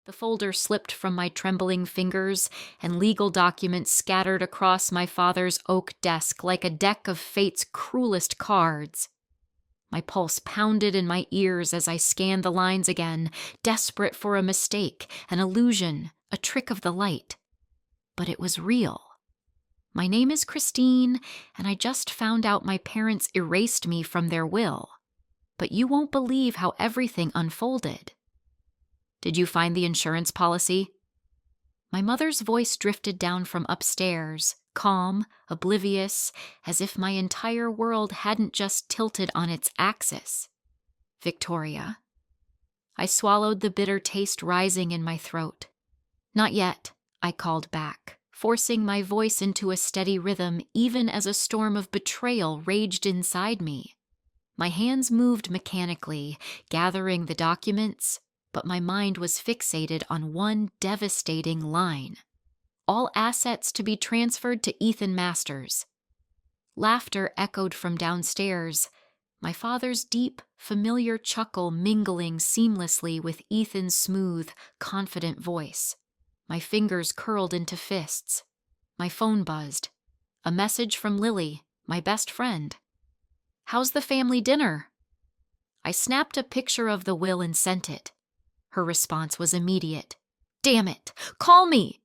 The folder slipped from my trembling fingers, and legal documents scattered across my father's oak desk like a deck of fate's cruelest cards. My pulse pounded in my ears as I scanned the lines again, desperate for a mistake, an illusion, a trick of the light. But it was real. My name is Christine, and I just found out my parents erased me from their will. But you won't believe how everything unfolded. Did you find the insurance policy? My mother's voice drifted down from upstairs, calm, oblivious, as if my entire world hadn't just tilted on its axis. Victoria. I swallowed, the bitter taste rising in my throat. Not yet, I called back, forcing my voice into a steady rhythm even as a storm of betrayal raged inside me. My hands moved mechanically, gathering the documents, but my mind was fixated on one devastating line. All assets to be transferred to Ethan Masters. Laughter echoed from downstairs, my father's deep, familiar chuckle mingling seamlessly with Ethan's smooth, confident voice. My fingers curled into fists. My phone buzzed. A message from Lily, my best friend. "How's the family dinner?" I snapped a picture of the will and sent it. Her response was immediate. "Damn it! Call me!"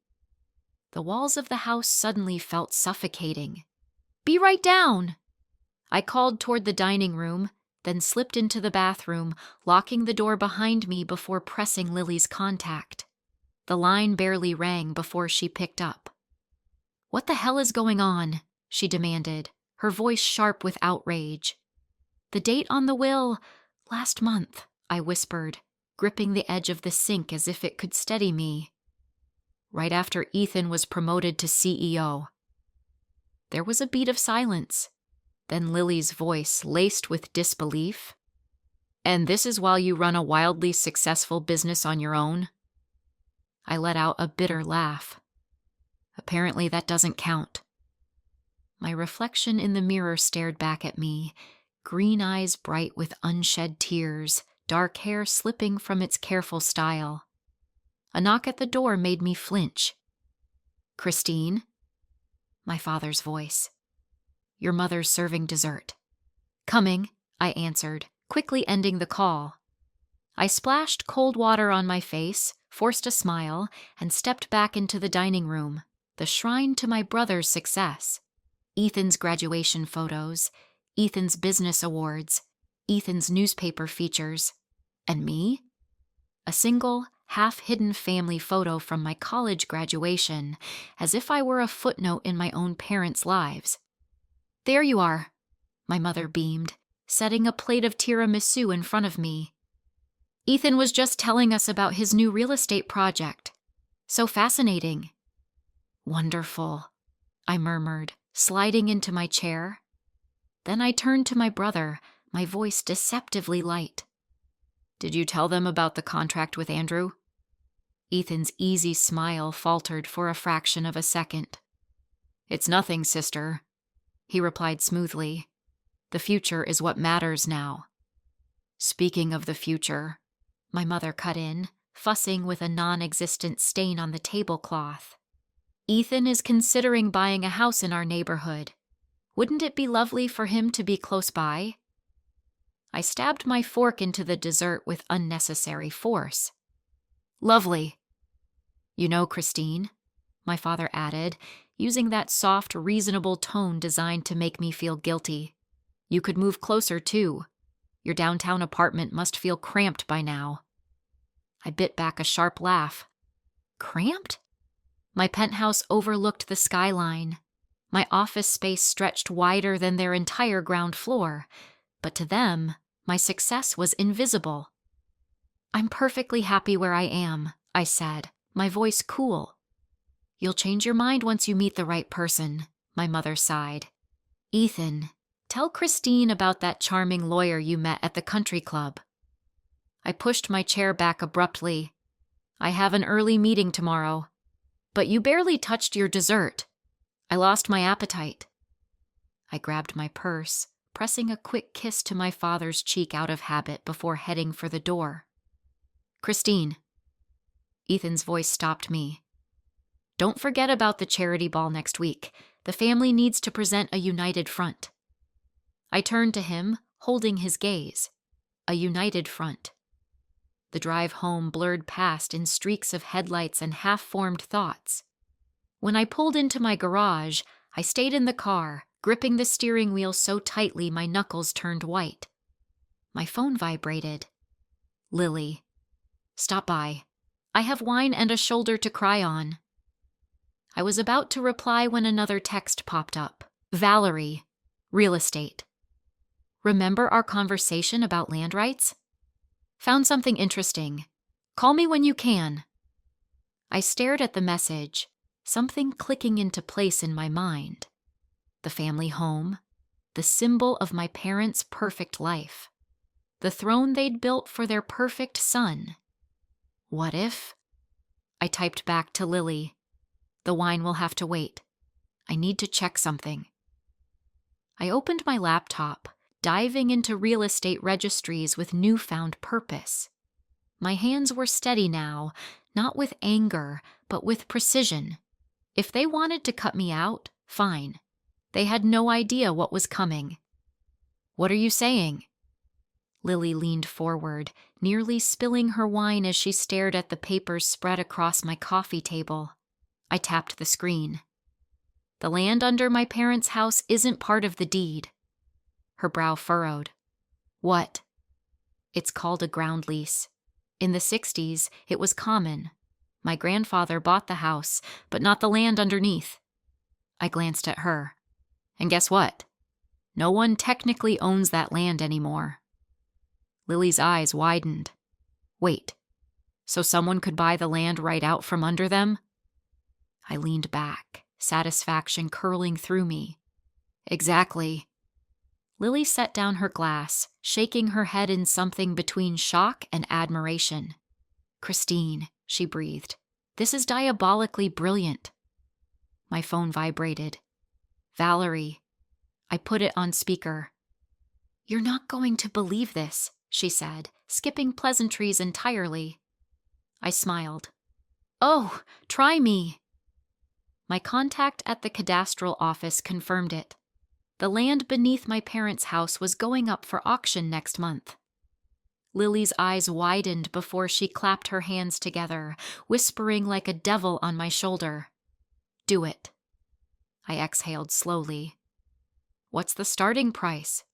The walls of the house suddenly felt suffocating. "Be right down!" I called toward the dining room, then slipped into the bathroom, locking the door behind me before pressing Lily's contact. The line barely rang before she picked up. "What the hell is going on?" she demanded, her voice sharp with outrage. "The date on the will, last month," I whispered, gripping the edge of the sink as if it could steady me. "Right after Ethan was promoted to CEO. There was a beat of silence, then Lily's voice laced with disbelief. "And this is while you run a wildly successful business on your own?" I let out a bitter laugh. "Apparently that doesn't count." My reflection in the mirror stared back at me, green eyes bright with unshed tears, dark hair slipping from its careful style. A knock at the door made me flinch. "Christine?" My father's voice. "Your mother's serving dessert." "Coming," I answered, quickly ending the call. I splashed cold water on my face, forced a smile, and stepped back into the dining room, the shrine to my brother's success. Ethan's graduation photos, Ethan's business awards, Ethan's newspaper features, and me? A single, half-hidden family photo from my college graduation, as if I were a footnote in my own parents' lives. "There you are," my mother beamed, setting a plate of tiramisu in front of me. "Ethan was just telling us about his new real estate project. So fascinating." "Wonderful," I murmured, sliding into my chair. Then I turned to my brother, my voice deceptively light. "Did you tell them about the contract with Andrew?" Ethan's easy smile faltered for a fraction of a second. "It's nothing, sister," he replied smoothly. "The future is what matters now." "Speaking of the future," my mother cut in, fussing with a non-existent stain on the tablecloth. "Ethan is considering buying a house in our neighborhood. Wouldn't it be lovely for him to be close by?" I stabbed my fork into the dessert with unnecessary force. "Lovely." "You know, Christine," my father added, using that soft, reasonable tone designed to make me feel guilty. "You could move closer, too. Your downtown apartment must feel cramped by now." I bit back a sharp laugh. Cramped? My penthouse overlooked the skyline. My office space stretched wider than their entire ground floor, but to them, my success was invisible. "I'm perfectly happy where I am," I said, my voice cool. "You'll change your mind once you meet the right person," my mother sighed. "Ethan, tell Christine about that charming lawyer you met at the country club." I pushed my chair back abruptly. "I have an early meeting tomorrow." "But you barely touched your dessert." "I lost my appetite." I grabbed my purse, pressing a quick kiss to my father's cheek out of habit before heading for the door. "Christine." Ethan's voice stopped me. Don't forget about the charity ball next week. The family needs to present a united front. I turned to him, holding his gaze. A united front. The drive home blurred past in streaks of headlights and half-formed thoughts. When I pulled into my garage, I stayed in the car, gripping the steering wheel so tightly my knuckles turned white. My phone vibrated. Lily. Stop by. I have wine and a shoulder to cry on. I was about to reply when another text popped up. Valerie. Real estate. Remember our conversation about land rights? Found something interesting. Call me when you can. I stared at the message, something clicking into place in my mind. The family home, the symbol of my parents' perfect life, the throne they'd built for their perfect son. What if? I typed back to Lily. The wine will have to wait. I need to check something. I opened my laptop, diving into real estate registries with newfound purpose. My hands were steady now, not with anger, but with precision. If they wanted to cut me out, fine. They had no idea what was coming. What are you saying? Lily leaned forward, nearly spilling her wine as she stared at the papers spread across my coffee table. I tapped the screen. The land under my parents' house isn't part of the deed. Her brow furrowed. What? It's called a ground lease. In the 60s, it was common. My grandfather bought the house, but not the land underneath. I glanced at her. And guess what? No one technically owns that land anymore. Lily's eyes widened. Wait, so someone could buy the land right out from under them? I leaned back, satisfaction curling through me. Exactly. Lily set down her glass, shaking her head in something between shock and admiration. Christine, she breathed, this is diabolically brilliant. My phone vibrated. Valerie. I put it on speaker. You're not going to believe this, she said, skipping pleasantries entirely. I smiled. Oh, try me. My contact at the cadastral office confirmed it. The land beneath my parents' house was going up for auction next month. Lily's eyes widened before she clapped her hands together, whispering like a devil on my shoulder. Do it. I exhaled slowly. What's the starting price?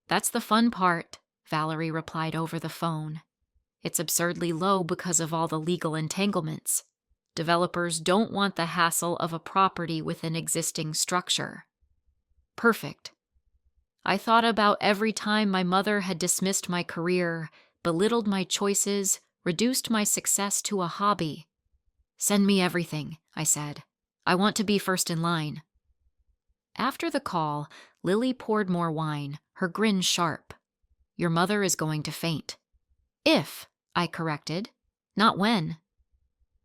That's the fun part, Valerie replied over the phone. It's absurdly low because of all the legal entanglements. Developers don't want the hassle of a property with an existing structure. Perfect. I thought about every time my mother had dismissed my career, belittled my choices, reduced my success to a hobby. Send me everything, I said. I want to be first in line. After the call, Lily poured more wine, her grin sharp. Your mother is going to faint. If, I corrected, not when.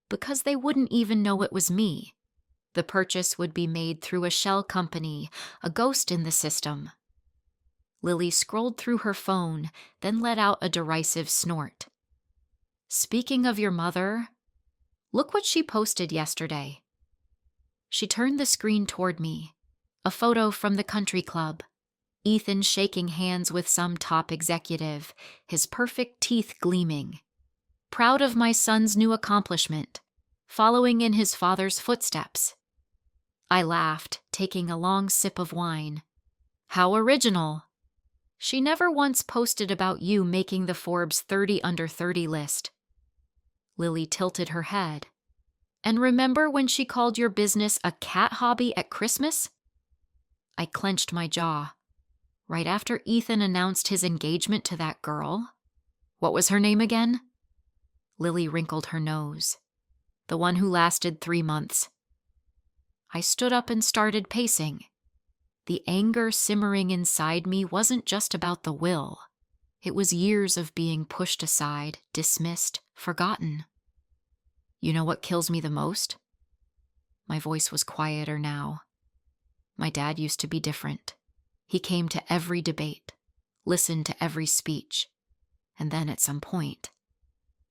Because they wouldn't even know it was me. The purchase would be made through a shell company, a ghost in the system. Lily scrolled through her phone, then let out a derisive snort. Speaking of your mother, look what she posted yesterday. She turned the screen toward me. A photo from the country club. Ethan shaking hands with some top executive, his perfect teeth gleaming. Proud of my son's new accomplishment, following in his father's footsteps. I laughed, taking a long sip of wine. How original. She never once posted about you making the Forbes 30 under 30 list. Lily tilted her head. And remember when she called your business a cat hobby at Christmas? I clenched my jaw. Right after Ethan announced his engagement to that girl. What was her name again? Lily wrinkled her nose. The one who lasted 3 months. I stood up and started pacing. The anger simmering inside me wasn't just about the will. It was years of being pushed aside, dismissed, forgotten. You know what kills me the most? My voice was quieter now. My dad used to be different. He came to every debate, listened to every speech, and then at some point,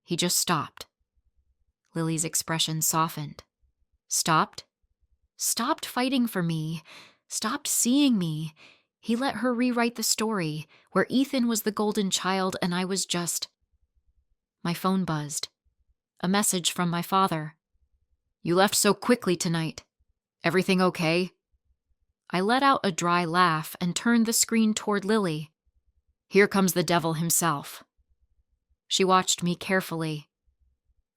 he just stopped. Lily's expression softened. Stopped? Stopped fighting for me. Stopped seeing me. He let her rewrite the story, where Ethan was the golden child and I was just... My phone buzzed. A message from my father. "You left so quickly tonight. Everything okay?" I let out a dry laugh and turned the screen toward Lily. "Here comes the devil himself." She watched me carefully.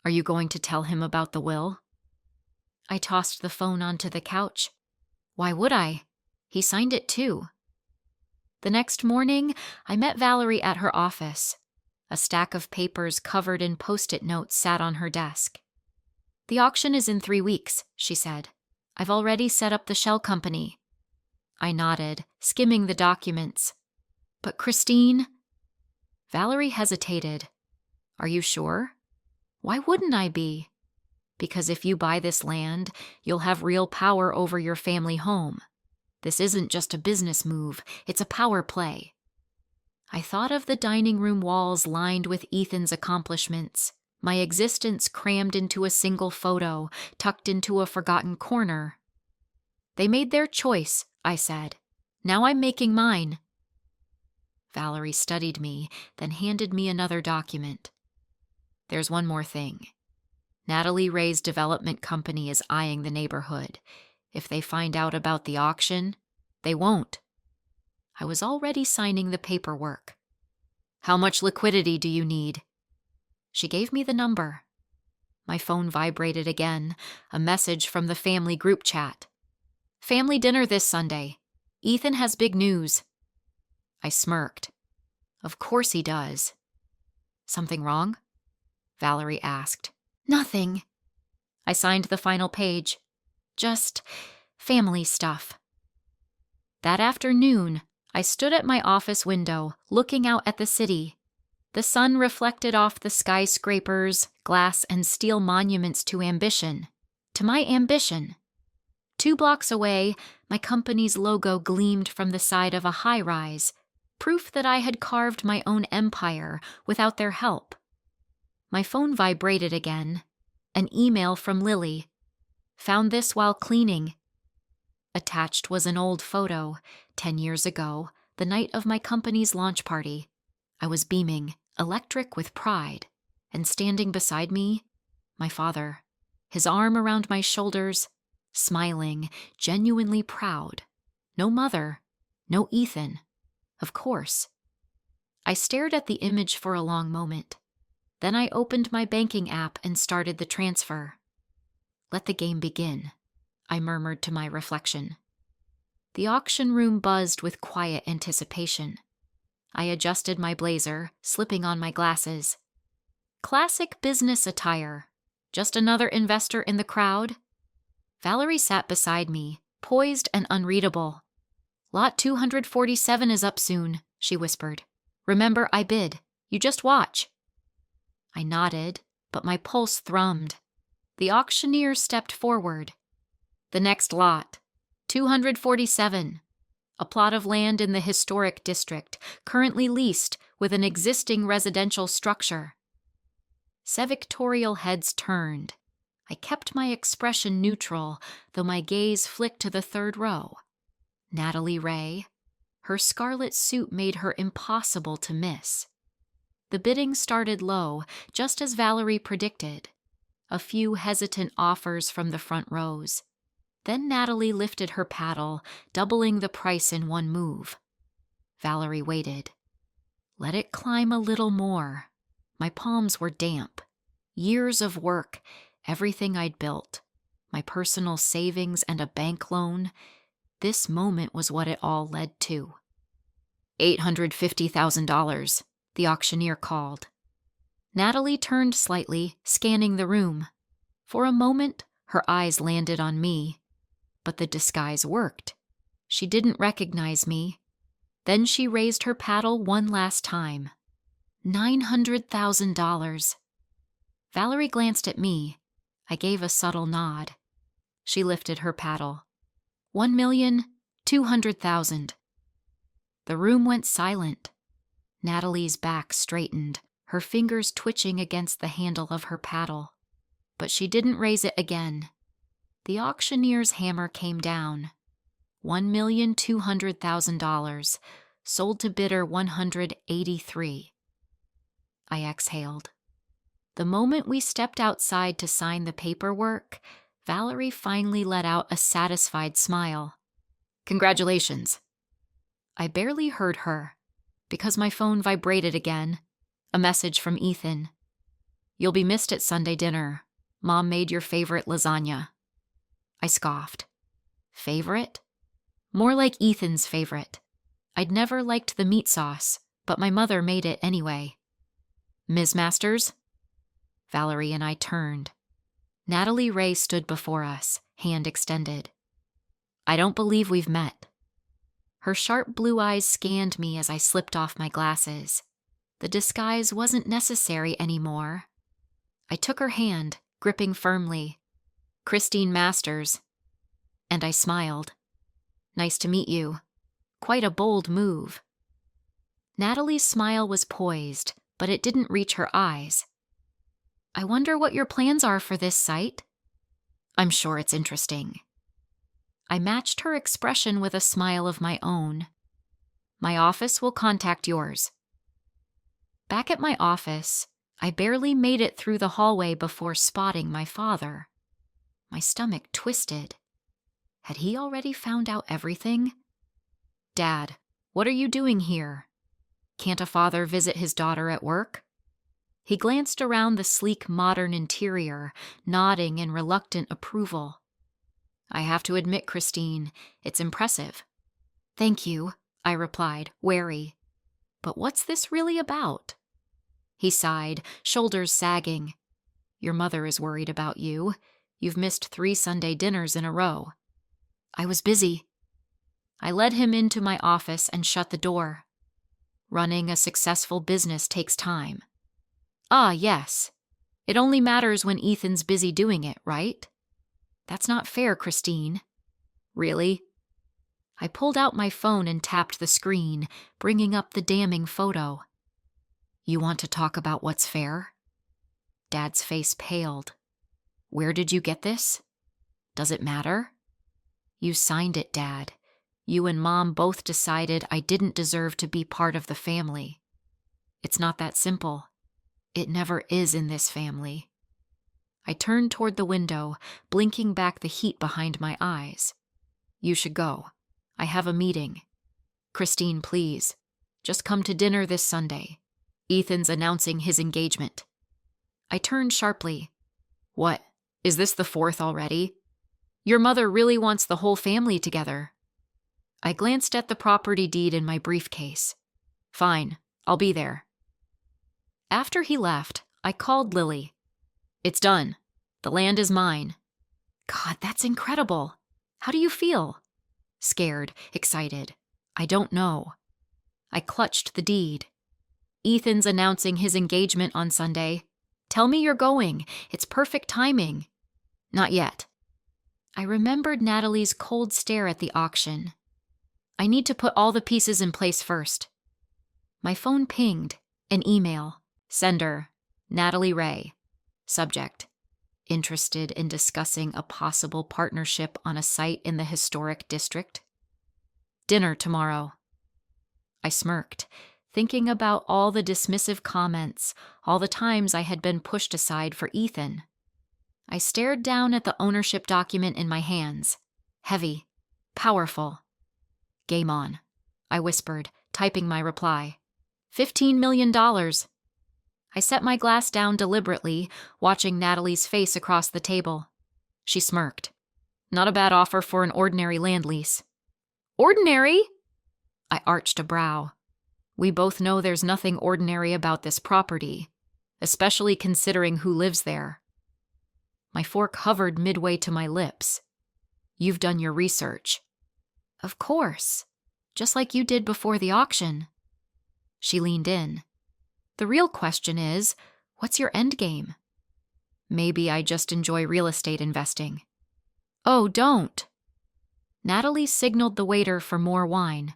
"Are you going to tell him about the will?" I tossed the phone onto the couch. Why would I? He signed it too. The next morning, I met Valerie at her office. A stack of papers covered in Post-it notes sat on her desk. "The auction is in 3 weeks," she said. "I've already set up the shell company." I nodded, skimming the documents. "But Christine..." Valerie hesitated. "Are you sure?" "Why wouldn't I be?" "Because if you buy this land, you'll have real power over your family home. This isn't just a business move, it's a power play." I thought of the dining room walls lined with Ethan's accomplishments, my existence crammed into a single photo, tucked into a forgotten corner. "They made their choice," I said. "Now I'm making mine." Valerie studied me, then handed me another document. "There's one more thing. Natalie Ray's development company is eyeing the neighborhood. If they find out about the auction, they won't." I was already signing the paperwork. "How much liquidity do you need?" She gave me the number. My phone vibrated again, a message from the family group chat. "Family dinner this Sunday. Ethan has big news." I smirked. Of course he does. "Something wrong?" Valerie asked. "Nothing." I signed the final page. "Just family stuff." That afternoon, I stood at my office window, looking out at the city. The sun reflected off the skyscrapers, glass and steel monuments to ambition. To my ambition. 2 blocks away, my company's logo gleamed from the side of a high-rise, proof that I had carved my own empire without their help. My phone vibrated again. An email from Lily. "Found this while cleaning." Attached was an old photo, 10 years ago, the night of my company's launch party. I was beaming, electric with pride, and standing beside me, my father, his arm around my shoulders, smiling, genuinely proud. No mother, no Ethan, of course. I stared at the image for a long moment. Then I opened my banking app and started the transfer. "Let the game begin," I murmured to my reflection. The auction room buzzed with quiet anticipation. I adjusted my blazer, slipping on my glasses. Classic business attire. Just another investor in the crowd? Valerie sat beside me, poised and unreadable. "Lot 247 is up soon," she whispered. "Remember, I bid. You just watch." I nodded, but my pulse thrummed. The auctioneer stepped forward. "The next lot, 247. A plot of land in the historic district, currently leased with an existing residential structure." Sevictorial heads turned. I kept my expression neutral, though my gaze flicked to the 3rd row. Natalie Ray. Her scarlet suit made her impossible to miss. The bidding started low, just as Valerie predicted. A few hesitant offers from the front rows. Then Natalie lifted her paddle, doubling the price in one move. Valerie waited. Let it climb a little more. My palms were damp. Years of work, everything I'd built, my personal savings and a bank loan. This moment was what it all led to. $850,000, the auctioneer called. Natalie turned slightly, scanning the room. For a moment, her eyes landed on me. But the disguise worked. She didn't recognize me. Then she raised her paddle one last time. $900,000. Valerie glanced at me. I gave a subtle nod. She lifted her paddle. 1,200,000. The room went silent. Natalie's back straightened, her fingers twitching against the handle of her paddle. but she didn't raise it again. The auctioneer's hammer came down. $1,200,000, sold to bidder 183. I exhaled. The moment we stepped outside to sign the paperwork, Valerie finally let out a satisfied smile. Congratulations. I barely heard her, because my phone vibrated again. A message from Ethan. You'll be missed at Sunday dinner. Mom made your favorite lasagna. I scoffed. Favorite? More like Ethan's favorite. I'd never liked the meat sauce, but my mother made it anyway. Ms. Masters? Valerie and I turned. Natalie Ray stood before us, hand extended. I don't believe we've met. Her sharp blue eyes scanned me as I slipped off my glasses. The disguise wasn't necessary anymore. I took her hand, gripping firmly. Christine Masters. And I smiled. Nice to meet you. Quite a bold move. Natalie's smile was poised, but it didn't reach her eyes. I wonder what your plans are for this site. I'm sure it's interesting. I matched her expression with a smile of my own. My office will contact yours. Back at my office, I barely made it through the hallway before spotting my father. My stomach twisted. Had he already found out everything? Dad, what are you doing here? Can't a father visit his daughter at work? He glanced around the sleek modern interior, nodding in reluctant approval. I have to admit, Christine, it's impressive. Thank you, I replied, wary. But what's this really about? He sighed, shoulders sagging. Your mother is worried about you. You've missed 3 Sunday dinners in a row. I was busy. I led him into my office and shut the door. Running a successful business takes time. Ah, yes. It only matters when Ethan's busy doing it, right? That's not fair, Christine. Really? I pulled out my phone and tapped the screen, bringing up the damning photo. You want to talk about what's fair? Dad's face paled. Where did you get this? Does it matter? You signed it, Dad. You and Mom both decided I didn't deserve to be part of the family. It's not that simple. It never is in this family. I turned toward the window, blinking back the heat behind my eyes. You should go. I have a meeting. Christine, please. Just come to dinner this Sunday. Ethan's announcing his engagement. I turned sharply. What? Is this the 4th already? Your mother really wants the whole family together. I glanced at the property deed in my briefcase. Fine, I'll be there. After he left, I called Lily. It's done. The land is mine. God, that's incredible. How do you feel? Scared, excited. I don't know. I clutched the deed. Ethan's announcing his engagement on Sunday. Tell me you're going. It's perfect timing. Not yet. I remembered Natalie's cold stare at the auction. I need to put all the pieces in place first. My phone pinged. An email. Sender, Natalie Ray. Subject, interested in discussing a possible partnership on a site in the historic district. Dinner tomorrow. I smirked, thinking about all the dismissive comments, all the times I had been pushed aside for Ethan. I stared down at the ownership document in my hands. Heavy, powerful. Game on, I whispered, typing my reply. $15 million. I set my glass down deliberately, watching Natalie's face across the table. She smirked. Not a bad offer for an ordinary land lease. Ordinary? I arched a brow. We both know there's nothing ordinary about this property, especially considering who lives there. My fork hovered midway to my lips. You've done your research. Of course. Just like you did before the auction. She leaned in. The real question is, what's your end game? Maybe I just enjoy real estate investing. Oh, don't. Natalie signaled the waiter for more wine.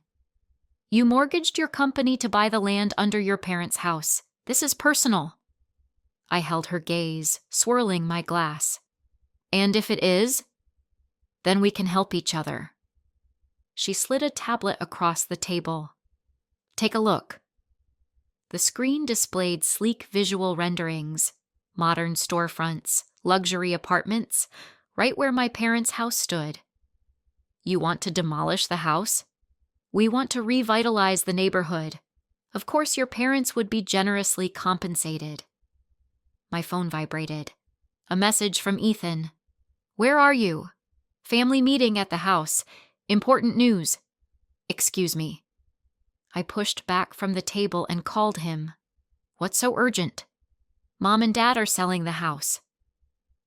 You mortgaged your company to buy the land under your parents' house. This is personal. I held her gaze, swirling my glass. And if it is, then we can help each other. She slid a tablet across the table. Take a look. The screen displayed sleek visual renderings, modern storefronts, luxury apartments, right where my parents' house stood. You want to demolish the house? We want to revitalize the neighborhood. Of course, your parents would be generously compensated. My phone vibrated. A message from Ethan. Where are you? Family meeting at the house. Important news. Excuse me. I pushed back from the table and called him. What's so urgent? Mom and Dad are selling the house.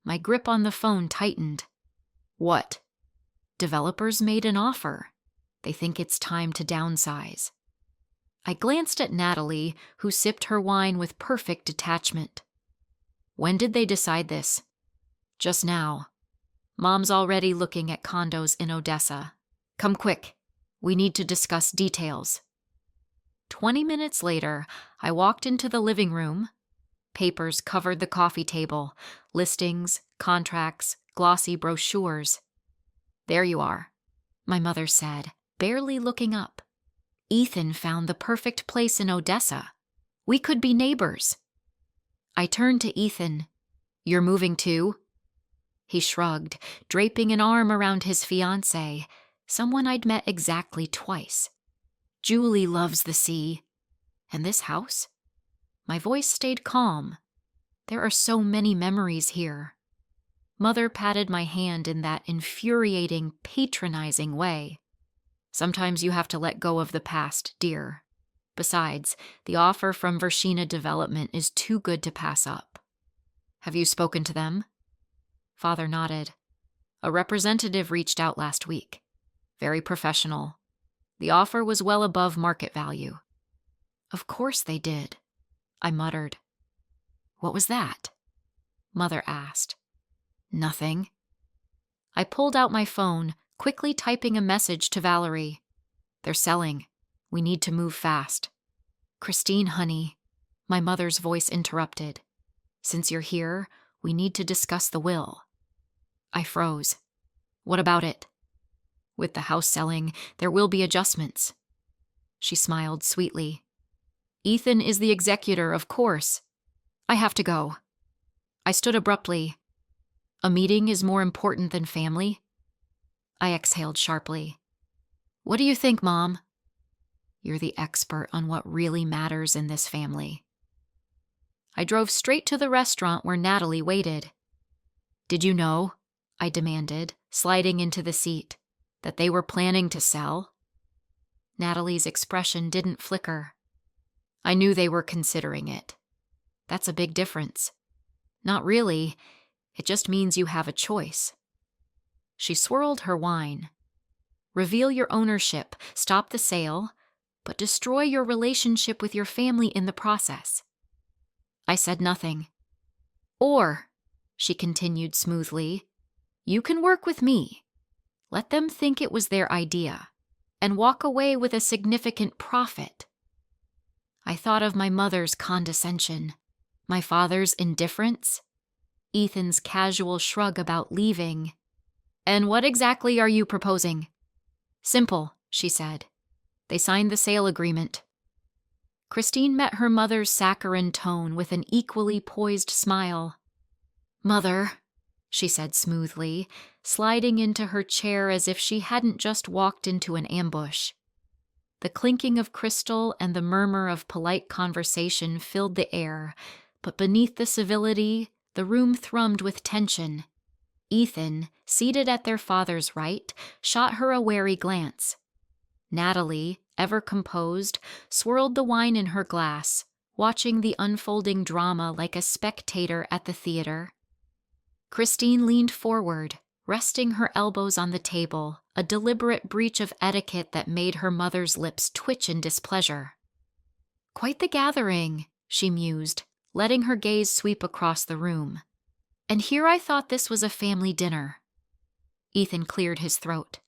My grip on the phone tightened. What? Developers made an offer. They think it's time to downsize. I glanced at Natalie, who sipped her wine with perfect detachment. When did they decide this? Just now. Mom's already looking at condos in Odessa. Come quick. We need to discuss details. 20 minutes later, I walked into the living room. Papers covered the coffee table, listings, contracts, glossy brochures. There you are, my mother said, barely looking up. Ethan found the perfect place in Odessa. We could be neighbors. I turned to Ethan. You're moving too? He shrugged, draping an arm around his fiancée, someone I'd met exactly twice. Julie loves the sea. And this house? My voice stayed calm. There are so many memories here. Mother patted my hand in that infuriating, patronizing way. Sometimes you have to let go of the past, dear. Besides, the offer from Vershina Development is too good to pass up. Have you spoken to them? Father nodded. A representative reached out last week. Very professional. The offer was well above market value. Of course they did, I muttered. What was that? Mother asked. Nothing. I pulled out my phone, quickly typing a message to Valerie. They're selling. We need to move fast. Christine, honey, my mother's voice interrupted. Since you're here, we need to discuss the will. I froze. What about it? With the house selling, there will be adjustments. She smiled sweetly. Ethan is the executor, of course. I have to go. I stood abruptly. A meeting is more important than family? I exhaled sharply. What do you think, Mom? You're the expert on what really matters in this family. I drove straight to the restaurant where Natalie waited. Did you know, I demanded, sliding into the seat, that they were planning to sell? Natalie's expression didn't flicker. I knew they were considering it. That's a big difference. Not really. It just means you have a choice. She swirled her wine. Reveal your ownership, stop the sale, but destroy your relationship with your family in the process. I said nothing. Or, she continued smoothly, you can work with me. Let them think it was their idea, and walk away with a significant profit. I thought of my mother's condescension, my father's indifference, Ethan's casual shrug about leaving. And what exactly are you proposing? Simple, she said. They signed the sale agreement. Christine met her mother's saccharine tone with an equally poised smile. Mother, she said smoothly, sliding into her chair as if she hadn't just walked into an ambush. The clinking of crystal and the murmur of polite conversation filled the air, but beneath the civility, the room thrummed with tension. Ethan, seated at their father's right, shot her a wary glance. Natalie, ever composed, swirled the wine in her glass, watching the unfolding drama like a spectator at the theater. Christine leaned forward, resting her elbows on the table, a deliberate breach of etiquette that made her mother's lips twitch in displeasure. Quite the gathering, she mused, letting her gaze sweep across the room. And here I thought this was a family dinner. Ethan cleared his throat.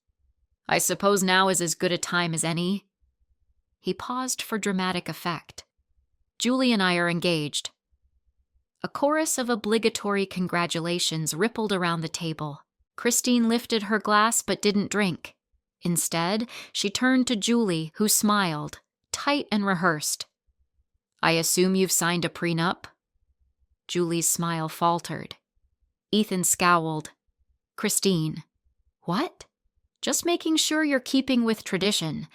I suppose now is as good a time as any? He paused for dramatic effect. Julie and I are engaged. A chorus of obligatory congratulations rippled around the table. Christine lifted her glass but didn't drink. Instead, she turned to Julie, who smiled, tight and rehearsed. "I assume you've signed a prenup?" Julie's smile faltered. Ethan scowled. "Christine." "What?" "Just making sure you're keeping with tradition.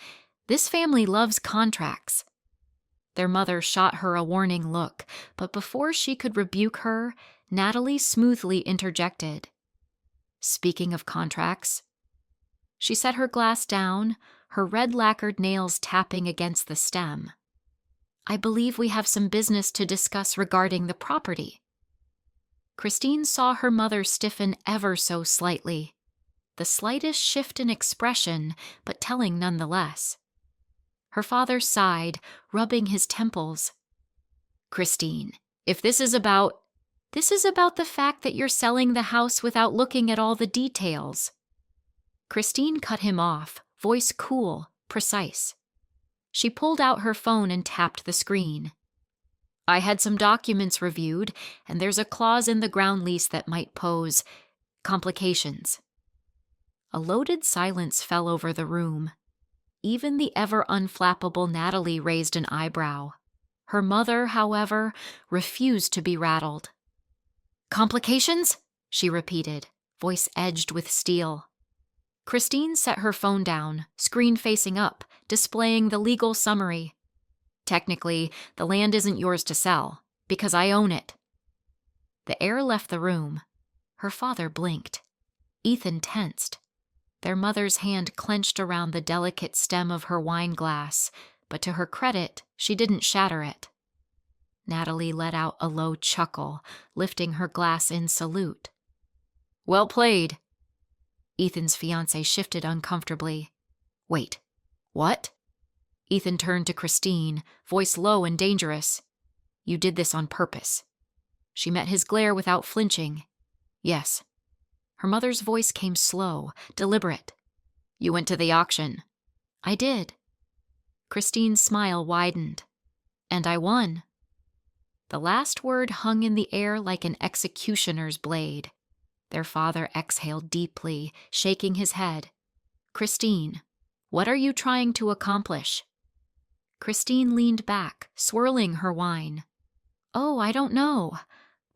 This family loves contracts." Their mother shot her a warning look, but before she could rebuke her, Natalie smoothly interjected. "Speaking of contracts." She set her glass down, her red lacquered nails tapping against the stem. "I believe we have some business to discuss regarding the property." Christine saw her mother stiffen ever so slightly. The slightest shift in expression, but telling nonetheless. Her father sighed, rubbing his temples. "Christine, if this is about the fact that you're selling the house without looking at all the details." Christine cut him off, voice cool, precise. She pulled out her phone and tapped the screen. "I had some documents reviewed, and there's a clause in the ground lease that might pose complications." A loaded silence fell over the room. Even the ever-unflappable Natalie raised an eyebrow. Her mother, however, refused to be rattled. "Complications?" she repeated, voice edged with steel. Christine set her phone down, screen facing up, displaying the legal summary. "Technically, the land isn't yours to sell, because I own it." The air left the room. Her father blinked. Ethan tensed. Their mother's hand clenched around the delicate stem of her wine glass, but to her credit, she didn't shatter it. Natalie let out a low chuckle, lifting her glass in salute. "Well played." Ethan's fiancée shifted uncomfortably. "Wait, what?" Ethan turned to Christine, voice low and dangerous. "You did this on purpose." She met his glare without flinching. "Yes." Her mother's voice came slow, deliberate. "You went to the auction." "I did." Christine's smile widened. "And I won." The last word hung in the air like an executioner's blade. Their father exhaled deeply, shaking his head. "Christine, what are you trying to accomplish?" Christine leaned back, swirling her wine. "Oh, I don't know.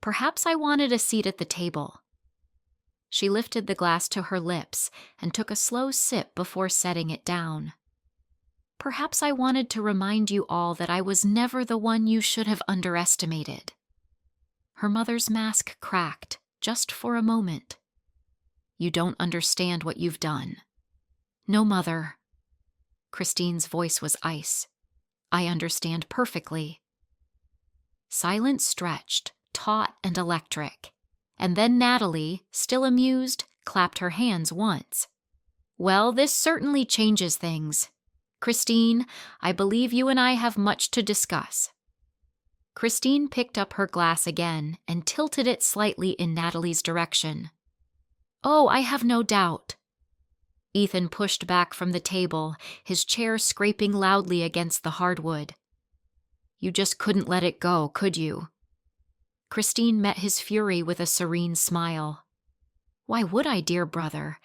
Perhaps I wanted a seat at the table." She lifted the glass to her lips and took a slow sip before setting it down. "Perhaps I wanted to remind you all that I was never the one you should have underestimated." Her mother's mask cracked, just for a moment. "You don't understand what you've done." "No, Mother." Christine's voice was ice. "I understand perfectly." Silence stretched, taut and electric. And then Natalie, still amused, clapped her hands once. "Well, this certainly changes things. Christine, I believe you and I have much to discuss." Christine picked up her glass again and tilted it slightly in Natalie's direction. "Oh, I have no doubt." Ethan pushed back from the table, his chair scraping loudly against the hardwood. "You just couldn't let it go, could you?" Christine met his fury with a serene smile. "Why would I, dear brother?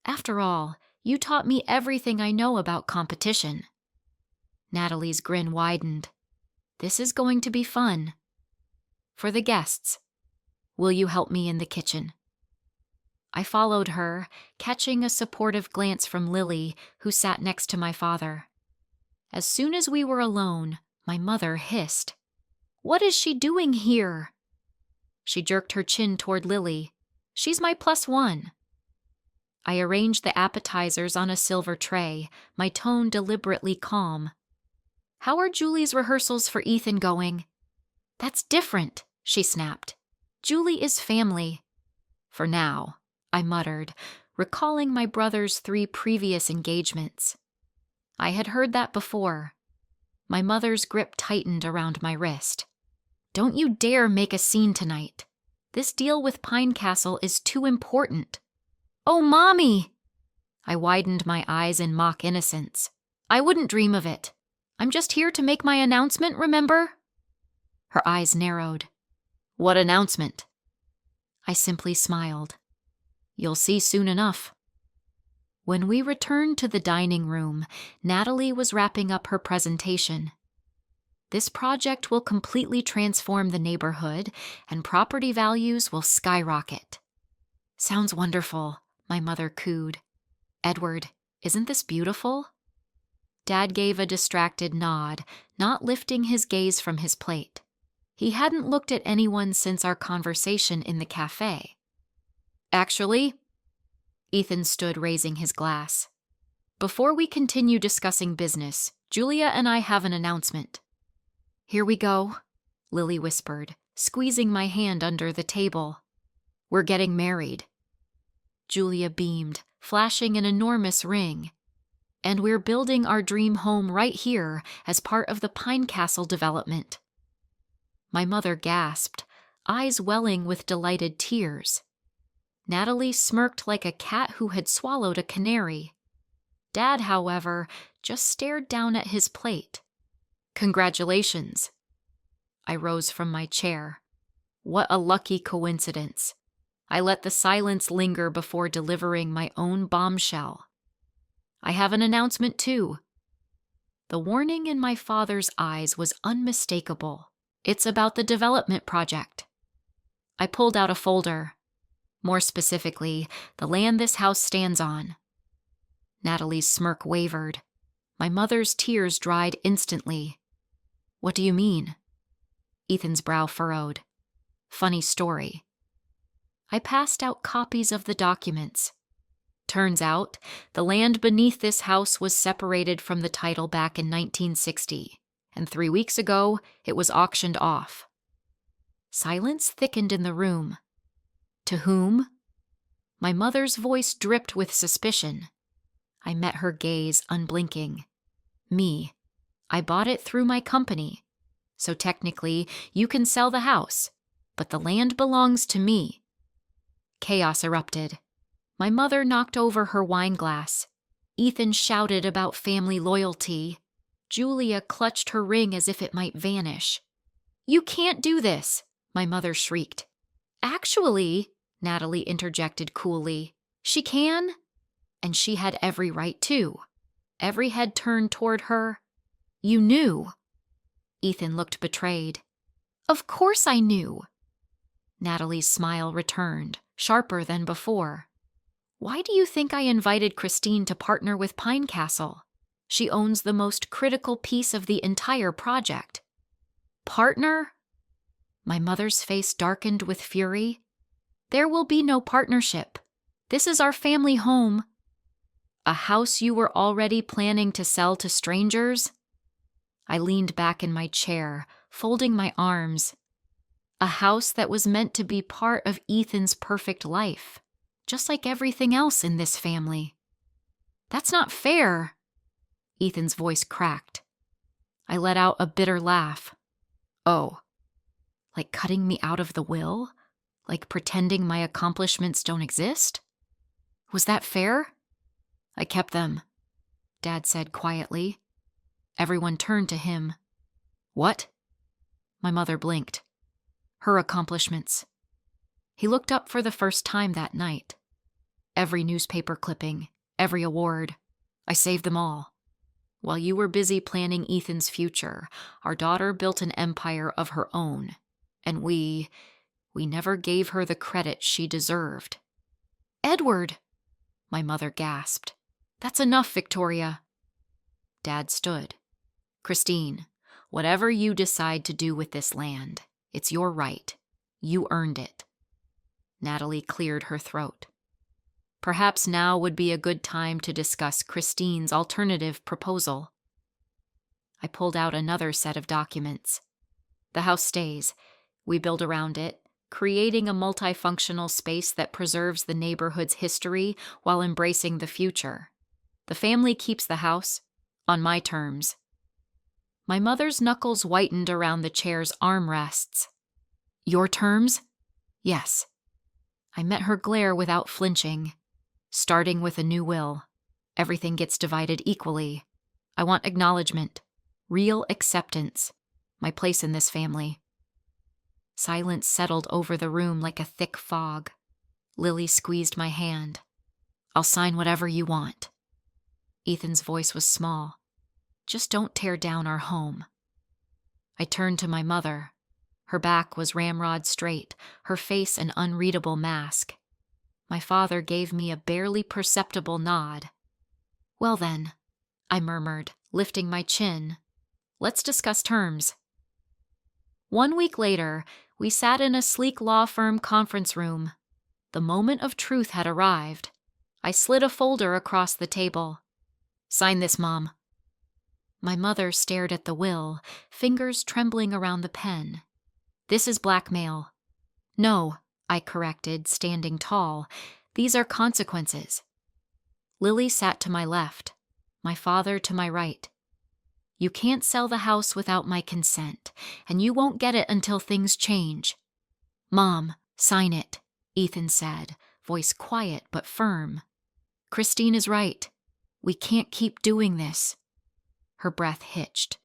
After all, you taught me everything I know about competition." Natalie's grin widened. "This is going to be fun." "For the guests. Will you help me in the kitchen?" I followed her, catching a supportive glance from Lily, who sat next to my father. As soon as we were alone, my mother hissed, "What is she doing here?" She jerked her chin toward Lily. "She's my +1. I arranged the appetizers on a silver tray, my tone deliberately calm. "How are Julie's rehearsals for Ethan going?" "That's different," she snapped. "Julie is family." "For now," I muttered, recalling my brother's 3 previous engagements. I had heard that before. My mother's grip tightened around my wrist. "Don't you dare make a scene tonight. This deal with Pinecastle is too important." "Oh, Mommy!" I widened my eyes in mock innocence. "I wouldn't dream of it. I'm just here to make my announcement, remember?" Her eyes narrowed. What announcement? I simply smiled. You'll see soon enough. When we returned to the dining room, Natalie was wrapping up her presentation. This project will completely transform the neighborhood, and property values will skyrocket. Sounds wonderful, my mother cooed. Edward, isn't this beautiful? Dad gave a distracted nod, not lifting his gaze from his plate. He hadn't looked at anyone since our conversation in the cafe. Actually, Ethan stood raising his glass. Before we continue discussing business, Julia and I have an announcement. Here we go, Lily whispered, squeezing my hand under the table. We're getting married. Julia beamed, flashing an enormous ring. And we're building our dream home right here as part of the Pine Castle development. My mother gasped, eyes welling with delighted tears. Natalie smirked like a cat who had swallowed a canary. Dad, however, just stared down at his plate. Congratulations. I rose from my chair. What a lucky coincidence. I let the silence linger before delivering my own bombshell. I have an announcement too. The warning in my father's eyes was unmistakable. It's about the development project. I pulled out a folder. More specifically, the land this house stands on. Natalie's smirk wavered. My mother's tears dried instantly. What do you mean? Ethan's brow furrowed. Funny story. I passed out copies of the documents. Turns out, the land beneath this house was separated from the title back in 1960, and 3 weeks ago, it was auctioned off. Silence thickened in the room. To whom? My mother's voice dripped with suspicion. I met her gaze, unblinking. Me. I bought it through my company. So technically, you can sell the house, but the land belongs to me. Chaos erupted. My mother knocked over her wine glass. Ethan shouted about family loyalty. Julia clutched her ring as if it might vanish. You can't do this, my mother shrieked. Actually, Natalie interjected coolly, she can. And she had every right to. Every head turned toward her. You knew. Ethan looked betrayed. Of course I knew. Natalie's smile returned, sharper than before. Why do you think I invited Christine to partner with Pine Castle? She owns the most critical piece of the entire project. Partner? My mother's face darkened with fury. There will be no partnership. This is our family home. A house you were already planning to sell to strangers? I leaned back in my chair, folding my arms. A house that was meant to be part of Ethan's perfect life, just like everything else in this family. That's not fair. Ethan's voice cracked. I let out a bitter laugh. Oh, like cutting me out of the will? Like pretending my accomplishments don't exist? Was that fair? I kept them, Dad said quietly. Everyone turned to him. What? My mother blinked. Her accomplishments. He looked up for the first time that night. Every newspaper clipping, every award. I saved them all. While you were busy planning Ethan's future, our daughter built an empire of her own, and we never gave her the credit she deserved. Edward! My mother gasped. That's enough, Victoria. Dad stood. Christine, whatever you decide to do with this land, it's your right. You earned it. Natalie cleared her throat. Perhaps now would be a good time to discuss Christine's alternative proposal. I pulled out another set of documents. The house stays. We build around it, creating a multifunctional space that preserves the neighborhood's history while embracing the future. The family keeps the house, on my terms. My mother's knuckles whitened around the chair's armrests. Your terms? Yes. I met her glare without flinching. Starting with a new will. Everything gets divided equally. I want acknowledgement. Real acceptance. My place in this family. Silence settled over the room like a thick fog. Lily squeezed my hand. "I'll sign whatever you want." Ethan's voice was small. "Just don't tear down our home." I turned to my mother. Her back was ramrod straight, her face an unreadable mask. My father gave me a barely perceptible nod. "Well then," I murmured, lifting my chin, "let's discuss terms." 1 week later, we sat in a sleek law firm conference room. The moment of truth had arrived. I slid a folder across the table. "Sign this, Mom." My mother stared at the will, fingers trembling around the pen. "This is blackmail." "No," I corrected, standing tall. "These are consequences." Lily sat to my left, my father to my right. "You can't sell the house without my consent, and you won't get it until things change." "Mom, sign it," Ethan said, voice quiet but firm. "Christine is right. We can't keep doing this." Her breath hitched.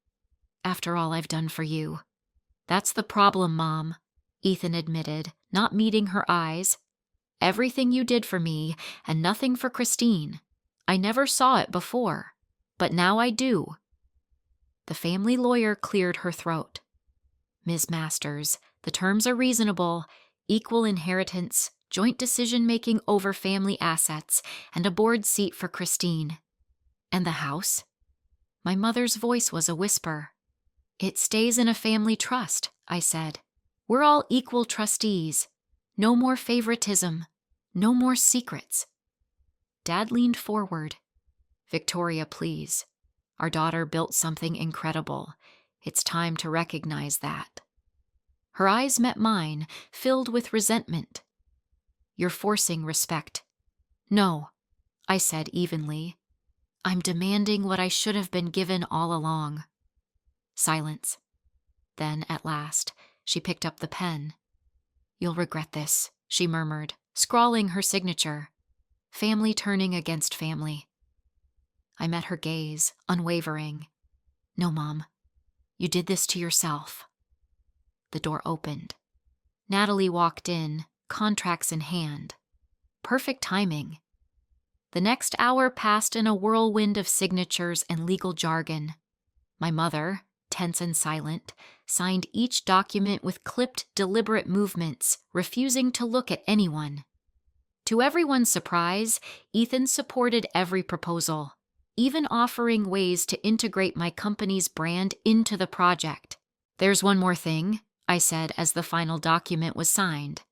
"After all I've done for you." "That's the problem, Mom," Ethan admitted, not meeting her eyes. "Everything you did for me, and nothing for Christine. I never saw it before, but now I do." The family lawyer cleared her throat. "Ms. Masters, the terms are reasonable: equal inheritance, joint decision-making over family assets, and a board seat for Christine." "And the house?" My mother's voice was a whisper. "It stays in a family trust," I said. "We're all equal trustees. No more favoritism. No more secrets." Dad leaned forward. "Victoria, please. Our daughter built something incredible. It's time to recognize that." Her eyes met mine, filled with resentment. "You're forcing respect." "No," I said evenly. "I'm demanding what I should have been given all along." Silence. Then, at last, she picked up the pen. "You'll regret this," she murmured, scrawling her signature. "Family turning against family." I met her gaze, unwavering. "No, Mom. You did this to yourself." The door opened. Natalie walked in, contracts in hand. Perfect timing. The next hour passed in a whirlwind of signatures and legal jargon. My mother, tense and silent, signed each document with clipped, deliberate movements, refusing to look at anyone. To everyone's surprise, Ethan supported every proposal, even offering ways to integrate my company's brand into the project. "There's one more thing," I said as the final document was signed.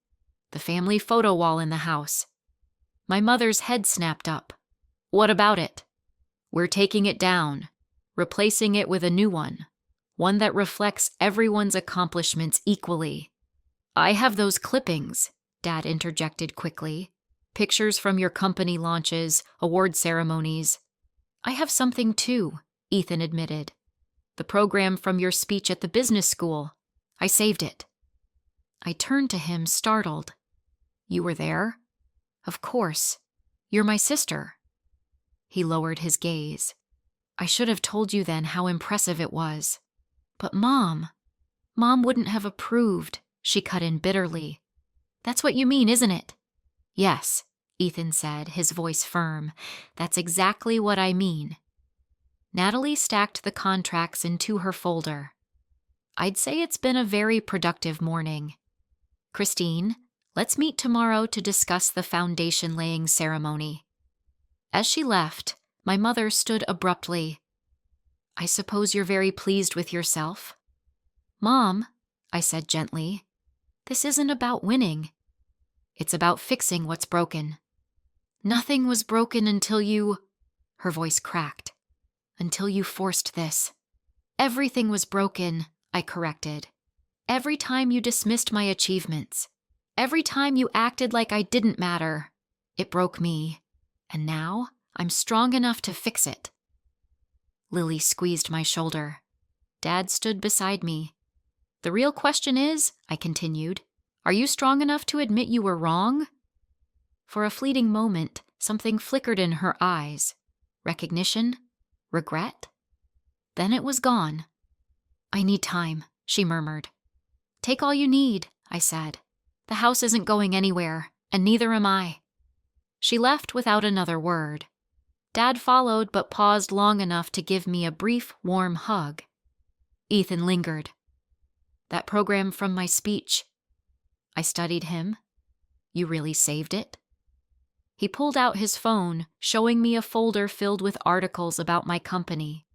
"The family photo wall in the house." My mother's head snapped up. "What about it?" "We're taking it down, replacing it with a new one that reflects everyone's accomplishments equally." "I have those clippings," Dad interjected quickly. "Pictures from your company launches, award ceremonies." "I have something too," Ethan admitted. "The program from your speech at the business school. I saved it." I turned to him, startled. "You were there?" "Of course. You're my sister." He lowered his gaze. "I should have told you then how impressive it was." "But Mom wouldn't have approved," she cut in bitterly. "That's what you mean, isn't it?" "Yes," Ethan said, his voice firm. "That's exactly what I mean." Natalie stacked the contracts into her folder. "I'd say it's been a very productive morning. Christine, let's meet tomorrow to discuss the foundation-laying ceremony." As she left, my mother stood abruptly. "I suppose you're very pleased with yourself?" "Mom," I said gently, "this isn't about winning. It's about fixing what's broken." "Nothing was broken until you—" Her voice cracked. "Until you forced this." "Everything was broken," I corrected. "Every time you dismissed my achievements. Every time you acted like I didn't matter. It broke me. And now I'm strong enough to fix it." Lily squeezed my shoulder. Dad stood beside me. "The real question is," I continued, "are you strong enough to admit you were wrong?" For a fleeting moment, something flickered in her eyes. Recognition? Regret? Then it was gone. "I need time," she murmured. Take all you need, I said. The house isn't going anywhere, and neither am I. She left without another word. Dad followed but paused long enough to give me a brief, warm hug. Ethan lingered. That program from my speech. I studied him. You really saved it? He pulled out his phone, showing me a folder filled with articles about my company.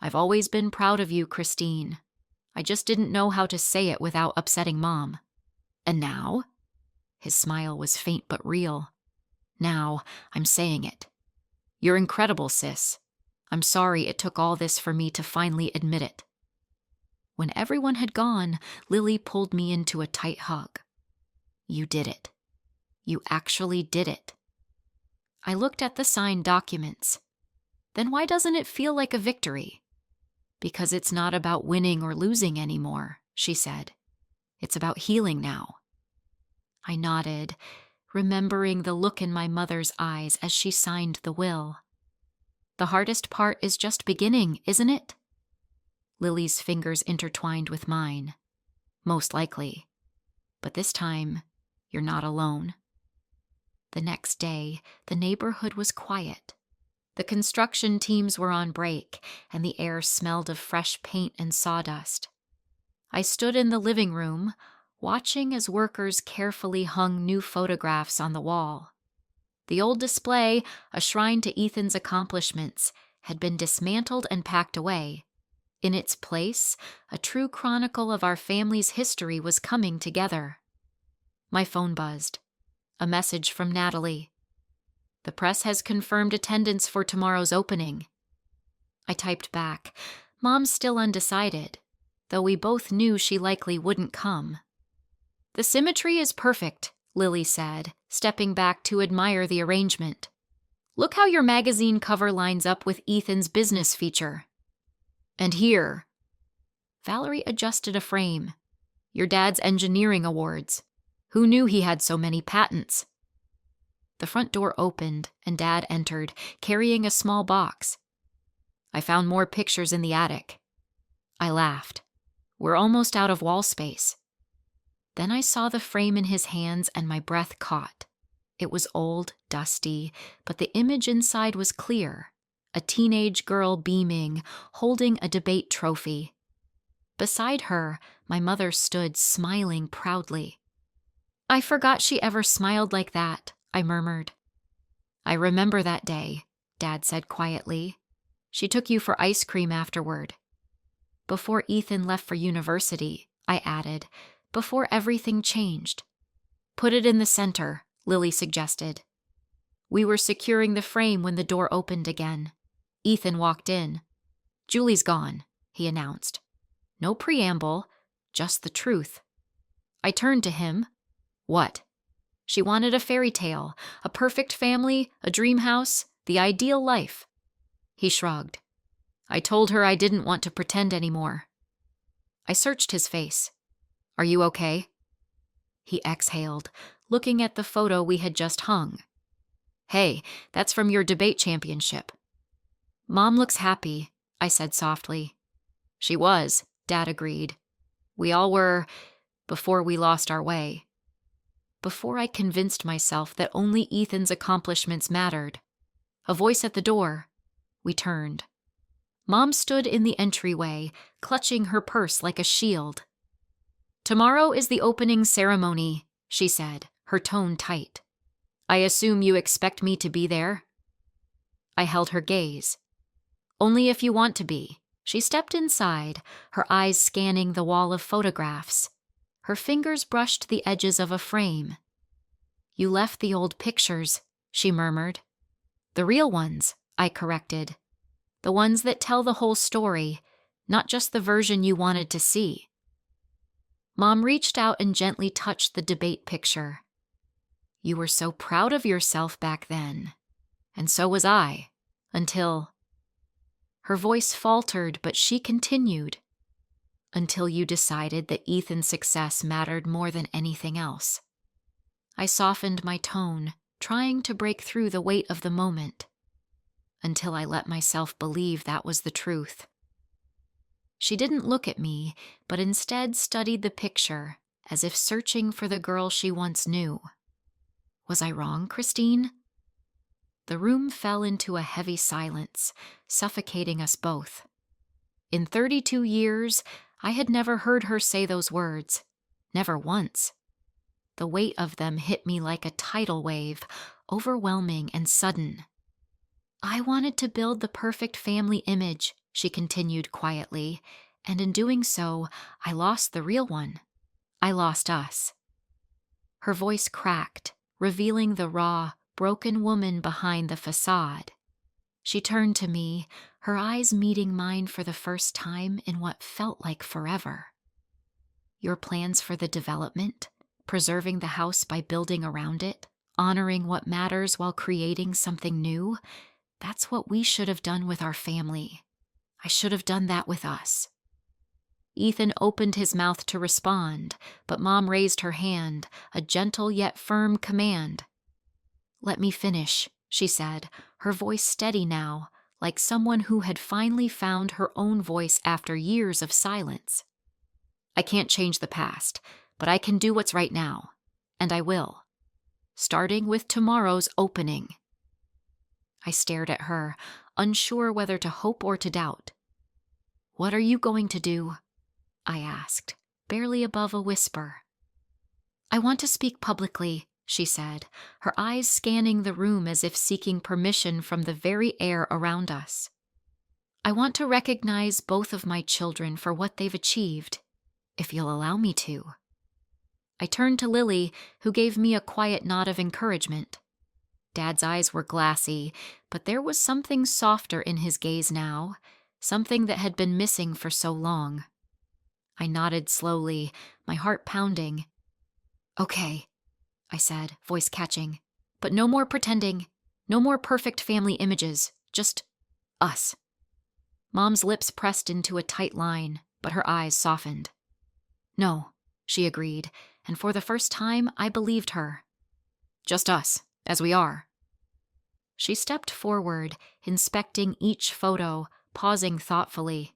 I've always been proud of you, Christine. I just didn't know how to say it without upsetting Mom. And now? His smile was faint but real. Now, I'm saying it. You're incredible, sis. I'm sorry it took all this for me to finally admit it. When everyone had gone, Lily pulled me into a tight hug. You did it. You actually did it. I looked at the signed documents. Then why doesn't it feel like a victory? Because it's not about winning or losing anymore, she said. It's about healing now. I nodded, remembering the look in my mother's eyes as she signed the will. The hardest part is just beginning, isn't it? Lily's fingers intertwined with mine. Most likely. But this time, you're not alone. The next day, the neighborhood was quiet. The construction teams were on break, and the air smelled of fresh paint and sawdust. I stood in the living room, watching as workers carefully hung new photographs on the wall. The old display, a shrine to Ethan's accomplishments, had been dismantled and packed away. In its place, a true chronicle of our family's history was coming together. My phone buzzed. A message from Natalie. The press has confirmed attendance for tomorrow's opening. I typed back, Mom's still undecided, though we both knew she likely wouldn't come. The symmetry is perfect, Lily said, stepping back to admire the arrangement. Look how your magazine cover lines up with Ethan's business feature. And here. Valerie adjusted a frame. Your dad's engineering awards. Who knew he had so many patents? The front door opened, and Dad entered, carrying a small box. I found more pictures in the attic. I laughed. We're almost out of wall space. Then I saw the frame in his hands and my breath caught. It was old, dusty, but the image inside was clear. A teenage girl beaming, holding a debate trophy. Beside her, my mother stood smiling proudly. I forgot she ever smiled like that, I murmured. I remember that day, Dad said quietly. She took you for ice cream afterward. Before Ethan left for university, I added, before everything changed. Put it in the center, Lily suggested. We were securing the frame when the door opened again. Ethan walked in. Julie's gone, he announced. No preamble, just the truth. I turned to him. What? She wanted a fairy tale, a perfect family, a dream house, the ideal life. He shrugged. I told her I didn't want to pretend anymore. I searched his face. Are you okay? He exhaled, looking at the photo we had just hung. Hey, that's from your debate championship. Mom looks happy, I said softly. She was, Dad agreed. We all were, before we lost our way. Before I convinced myself that only Ethan's accomplishments mattered. A voice at the door. We turned. Mom stood in the entryway, clutching her purse like a shield. Tomorrow is the opening ceremony, she said, her tone tight. I assume you expect me to be there? I held her gaze. Only if you want to be. She stepped inside, her eyes scanning the wall of photographs. Her fingers brushed the edges of a frame. You left the old pictures, she murmured. The real ones, I corrected. The ones that tell the whole story, not just the version you wanted to see. Mom reached out and gently touched the debate picture. You were so proud of yourself back then. And so was I, until... Her voice faltered, but she continued. Until you decided that Ethan's success mattered more than anything else. I softened my tone, trying to break through the weight of the moment. Until I let myself believe that was the truth. She didn't look at me, but instead studied the picture, as if searching for the girl she once knew. Was I wrong, Christine? The room fell into a heavy silence, suffocating us both. In 32 years, I had never heard her say those words. Never once. The weight of them hit me like a tidal wave, overwhelming and sudden. I wanted to build the perfect family image, she continued quietly, and in doing so, I lost the real one. I lost us. Her voice cracked, revealing the raw, broken woman behind the facade. She turned to me, her eyes meeting mine for the first time in what felt like forever. Your plans for the development, preserving the house by building around it, honoring what matters while creating something new, that's what we should have done with our family. I should have done that with us. Ethan opened his mouth to respond, but Mom raised her hand, a gentle yet firm command. "Let me finish," she said, her voice steady now, like someone who had finally found her own voice after years of silence. "I can't change the past, but I can do what's right now, and I will. Starting with tomorrow's opening." I stared at her, unsure whether to hope or to doubt. "What are you going to do?" I asked, barely above a whisper. "I want to speak publicly," she said, her eyes scanning the room as if seeking permission from the very air around us. "I want to recognize both of my children for what they've achieved, if you'll allow me to." I turned to Lily, who gave me a quiet nod of encouragement. Dad's eyes were glassy, but there was something softer in his gaze now, something that had been missing for so long. I nodded slowly, my heart pounding. "Okay," I said, voice catching, "but no more pretending, no more perfect family images, just us." Mom's lips pressed into a tight line, but her eyes softened. "No," she agreed, and for the first time I believed her. "Just us, as we are." She stepped forward, inspecting each photo, pausing thoughtfully.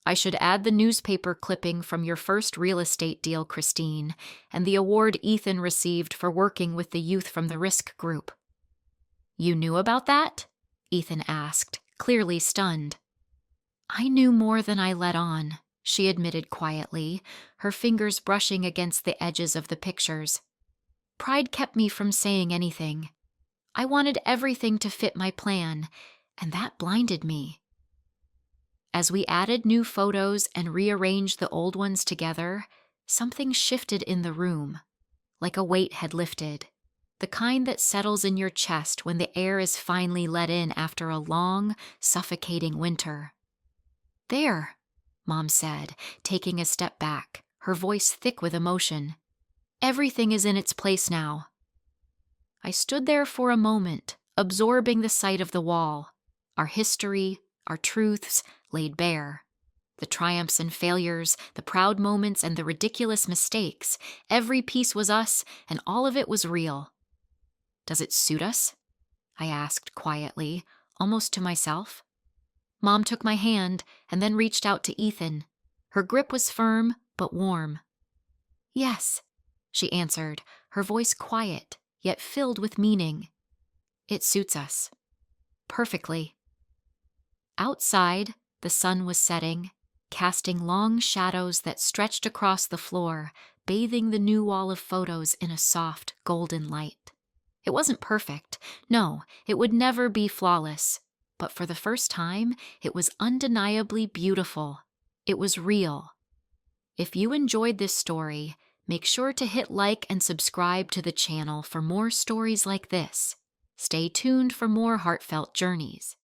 "I should add the newspaper clipping from your first real estate deal, Christine, and the award Ethan received for working with the youth from the risk group." "You knew about that?" Ethan asked, clearly stunned. "I knew more than I let on," she admitted quietly, her fingers brushing against the edges of the pictures. "Pride kept me from saying anything. I wanted everything to fit my plan, and that blinded me." As we added new photos and rearranged the old ones together, something shifted in the room, like a weight had lifted, the kind that settles in your chest when the air is finally let in after a long, suffocating winter. "There," Mom said, taking a step back, her voice thick with emotion. "Everything is in its place now." I stood there for a moment, absorbing the sight of the wall, our history, our truths laid bare. The triumphs and failures, the proud moments and the ridiculous mistakes, every piece was us, and all of it was real. "Does it suit us?" I asked quietly, almost to myself. Mom took my hand and then reached out to Ethan. Her grip was firm but warm. "Yes," she answered, her voice quiet, yet filled with meaning. "It suits us. Perfectly." Outside, the sun was setting, casting long shadows that stretched across the floor, bathing the new wall of photos in a soft, golden light. It wasn't perfect. No, it would never be flawless. But for the first time, it was undeniably beautiful. It was real. If you enjoyed this story, make sure to hit like and subscribe to the channel for more stories like this. Stay tuned for more heartfelt journeys.